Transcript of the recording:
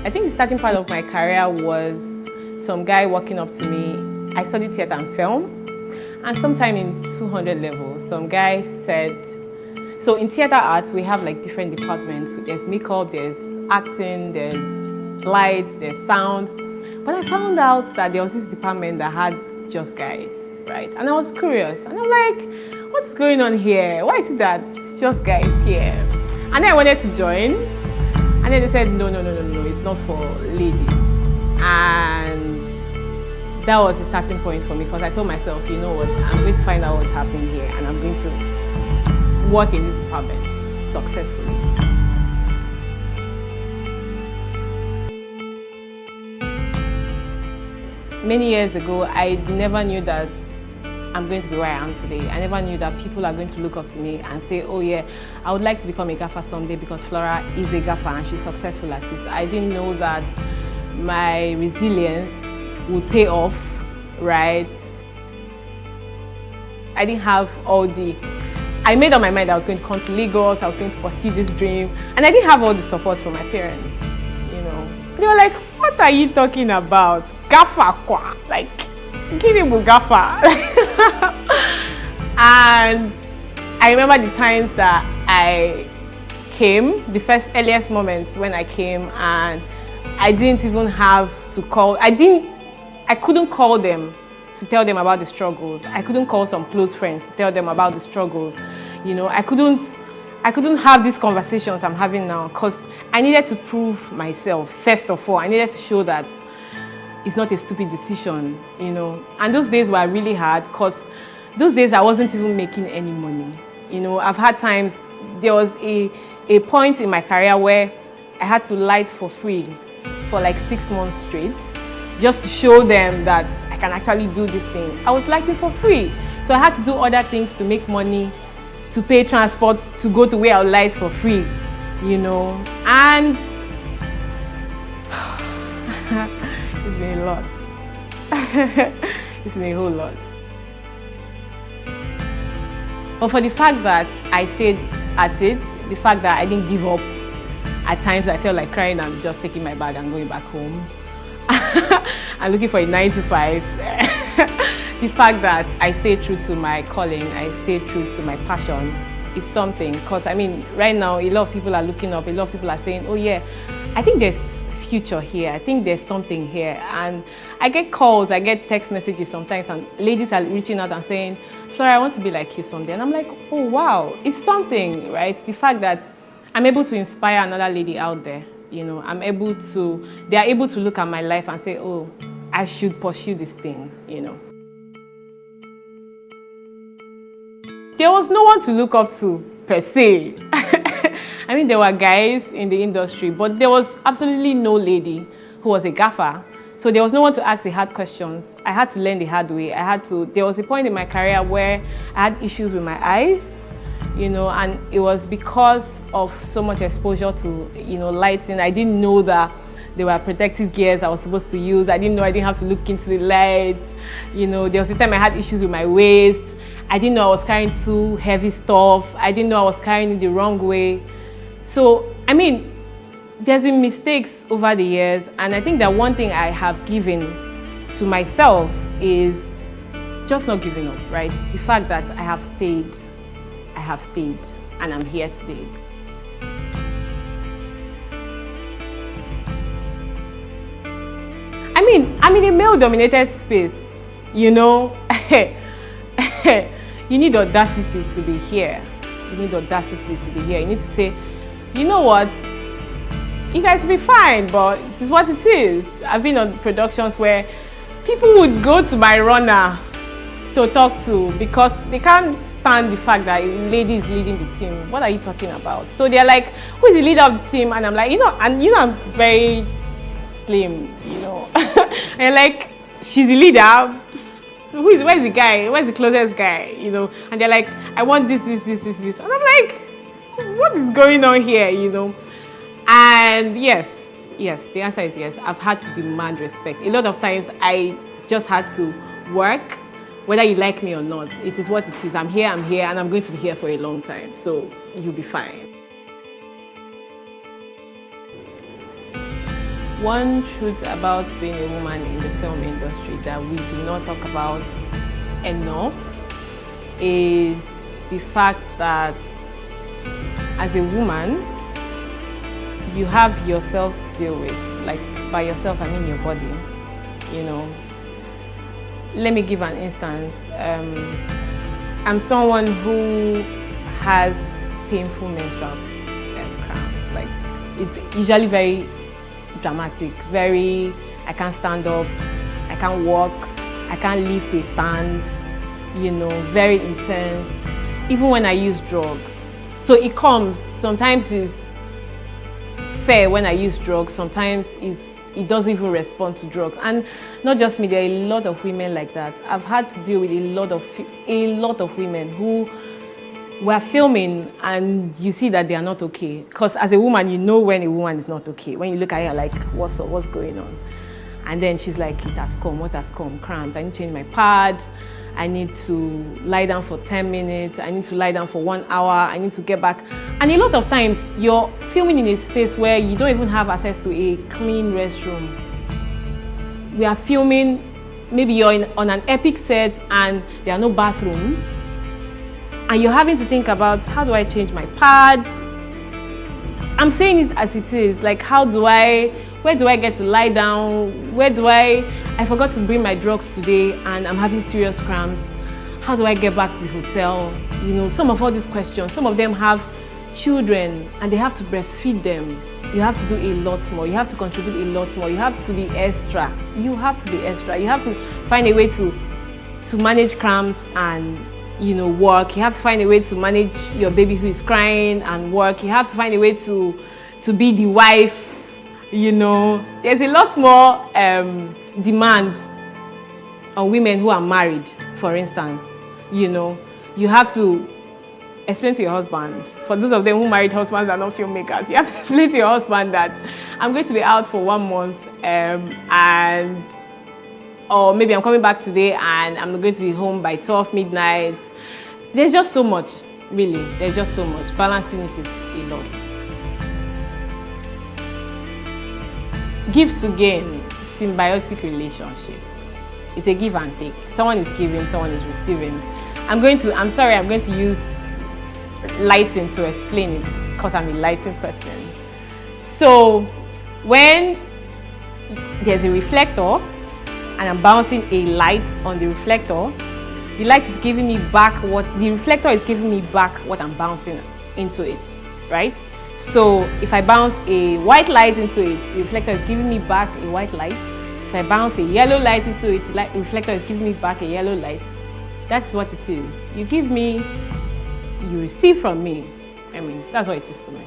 I think the starting part of my career was some guy walking up to me. I studied theatre and film, and sometime in 200 levels, some guy said, so in theatre arts, we have like different departments. There's makeup, there's acting, there's lights, there's sound. But I found out that there was this department that had just guys, right? And I was curious, and I'm like, what's going on here? Why is it that it's just guys here? And then I wanted to join, and then they said, no, it's not for ladies. And that was the starting point for me, because I told myself, you know what, I'm going to find out what's happening here, and I'm going to work in this department successfully. Many years ago, I never knew that I'm going to be where I am today. I never knew that people are going to look up to me and say, oh yeah, I would like to become a gaffer someday because Flora is a gaffer and she's successful at it. I didn't know that my resilience would pay off, right? I didn't have I made up my mind I was going to come to Lagos, I was going to pursue this dream, and I didn't have all the support from my parents, you know. They were like, what are you talking about? Gaffer kwa? Like, give him a gaffer. And I remember the times that I came, the earliest moments when I came, and I didn't even have to call, I couldn't call them to tell them about the struggles. I couldn't call some close friends to tell them about the struggles. You know, I couldn't have these conversations I'm having now, because I needed to prove myself. First of all, I needed to show that it's not a stupid decision, you know. And those days were really hard, because those days I wasn't even making any money. You know, I've had times, there was a point in my career where I had to light for free for like 6 months straight, just to show them that I can actually do this thing. I was lighting for free. So I had to do other things to make money, to pay transport, to go to where I would light for free, you know. And it's been a lot. It's been a whole lot. But for the fact that I stayed at it, the fact that I didn't give up, at times I felt like crying and just taking my bag and going back home. I'm looking for a 9 to 5. The fact that I stayed true to my calling, I stayed true to my passion is something. Because I mean, right now, a lot of people are looking up, a lot of people are saying, oh yeah, I think there's future here, I think there's something here. And I get calls, I get text messages sometimes, and ladies are reaching out and saying, Flora, I want to be like you someday. And I'm like, oh wow, it's something, right? The fact that I'm able to inspire another lady out there, you know, they are able to look at my life and say, oh, I should pursue this thing, you know. There was no one to look up to, per se. I mean, there were guys in the industry, but there was absolutely no lady who was a gaffer. So there was no one to ask the hard questions. I had to learn the hard way. There was a point in my career where I had issues with my eyes, you know, and it was because of so much exposure to, you know, lighting. I didn't know that there were protective gears I was supposed to use. I didn't know I didn't have to look into the light. You know, there was a time I had issues with my waist. I didn't know I was carrying too heavy stuff. I didn't know I was carrying it the wrong way. So, I mean, there's been mistakes over the years, and I think that one thing I have given to myself is just not giving up, right? The fact that I have stayed, and I'm here today. I mean, I'm in a male-dominated space, you know. You need audacity to be here. You need audacity to be here. You need to say, you know what, you guys will be fine, but it is what it is. I've been on productions where people would go to my runner to talk to because they can't stand the fact that a lady is leading the team. What are you talking about? So they're like, who is the leader of the team? And I'm like, I'm very slim, you know. And like, she's the leader. Where's the guy? Where's the closest guy? You know, and they're like, I want this. And I'm like, what is going on here? You know? And yes, the answer is yes. I've had to demand respect. A lot of times I just had to work, whether you like me or not. It is what it is. I'm here, and I'm going to be here for a long time. So you'll be fine. One truth about being a woman in the film industry that we do not talk about enough is the fact that as a woman, you have yourself to deal with. Like, by yourself, I mean your body, you know. Let me give an instance. I'm someone who has painful menstrual cramps. Like, it's usually very dramatic, I can't stand up, I can't walk, I can't lift a stand, you know, very intense, even when I use drugs. So it comes, sometimes it's fair when I use drugs, sometimes it doesn't even respond to drugs. And not just me, there are a lot of women like that. I've had to deal with a lot of women who were filming and you see that they are not okay. Because as a woman, you know when a woman is not okay. When you look at her like, what's up, what's going on? And then she's like, it has come, what has come? Cramps, I need to change my pad, I need to lie down for 10 minutes, I need to lie down for 1 hour, I need to get back. And a lot of times, you're filming in a space where you don't even have access to a clean restroom. We are filming, maybe you're on an epic set and there are no bathrooms, and you're having to think about, how do I change my pad? I'm saying it as it is, like where do I get to lie down? I forgot to bring my drugs today and I'm having serious cramps. How do I get back to the hotel? You know, some of all these questions, some of them have children and they have to breastfeed them. You have to do a lot more. You have to contribute a lot more. You have to be extra. You have to find a way to manage cramps and, you know, work. You have to find a way to manage your baby who is crying and work. You have to find a way to be the wife. You know, there's a lot more demand on women who are married, for instance. You know, you have to explain to your husband. For those of them who married husbands are not filmmakers, you have to explain to your husband that I'm going to be out for 1 month or maybe I'm coming back today and I'm going to be home by 12 midnight. There's just so much, really. There's just so much. Balancing it is a lot. Give to gain, symbiotic relationship. It's a give and take. Someone is giving, someone is receiving. I'm going to use lighting to explain it because I'm a lighting person. So when there's a reflector and I'm bouncing a light on the reflector, the light is giving me back the reflector is giving me back what I'm bouncing into it, right? So if I bounce a white light into it, the reflector is giving me back a white light. If I bounce a yellow light into it, the reflector is giving me back a yellow light. That's what it is. You give me, you receive from me. I mean, that's what it is to me.